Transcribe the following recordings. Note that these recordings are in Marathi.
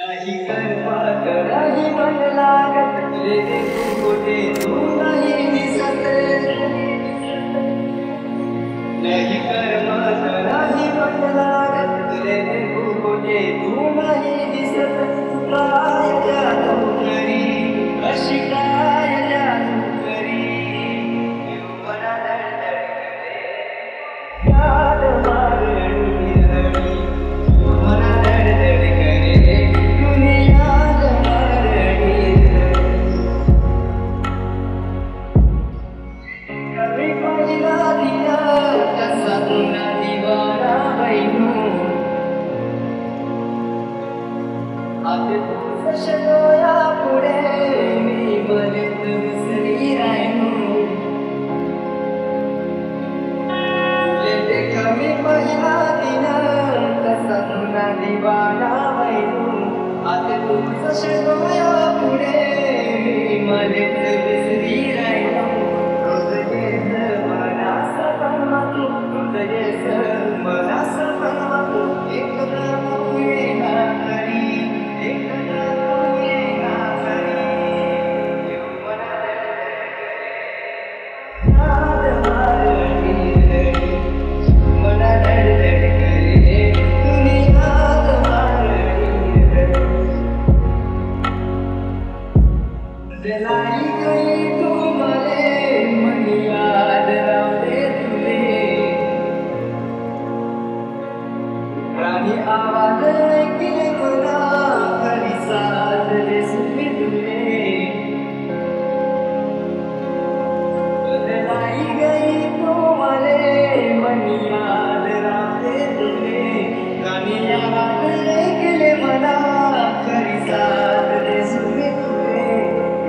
नाही करपात नाही मन लागत रे तू कुठे तू नाही दिसत नाही करपात नाही मन लागत रे तू कुठे तू नाही दिसत काय जादू करी अशी काय जादू करी मना धडधड करे याद मारणी रणी मना धडधड करे दुनियात मारणी कभी पहिला दिया तसा तुला दिवाना बहिणू आते तू सशलोया पुढे मी मरेत विसरी राहिनो लेते कमी पहिला दिना तसा तुला दिवाना बहिणू आते तू सशलोया पुढे मी मरेत विसरी राहिनो रोज येत मला सपना तू रोज येत मला सपना तू एकदा तू येना करी एकदा तू येना करी मना याद मारणी रणी मना धडधड करे दुनियात मारणी रणी जलाई गई तू मले मन याद रावते तुले राणी आवाज ऐकले मला खरी साथ रे सुखी तुले जलाई गई तू मले मन याद रावते तुले राणी आवाज ऐकले मला खरी साथ रे सुखी तुले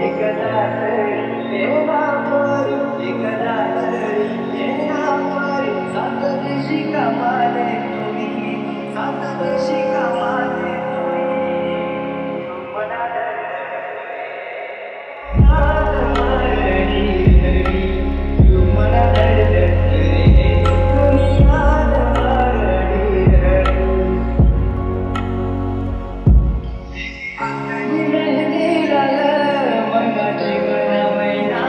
एकदा तरी येना परी एकदा तरी येना परी सात देशी कमाले तुम्ही सात देशी कमाले तुम्ही मना याद मारणी रणी मना धडधड करे दुनियात मारणी रणी आतनी मेहंदी लाल मनाची बनावैना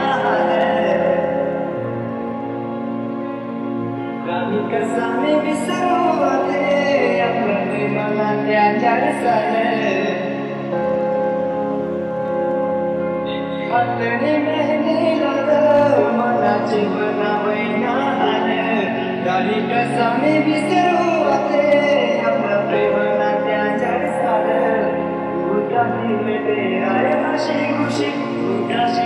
रामी कसा मी विसरू ते आपलं प्रेमाला त्याच्या रसाल आतनी मेहंदी लाल मनाची बनावैना रामी कसा मी विसरू ते आपलं प्रेमाला त्याच्या रसाल उदासी में तेरा है हसी खुशी उदासी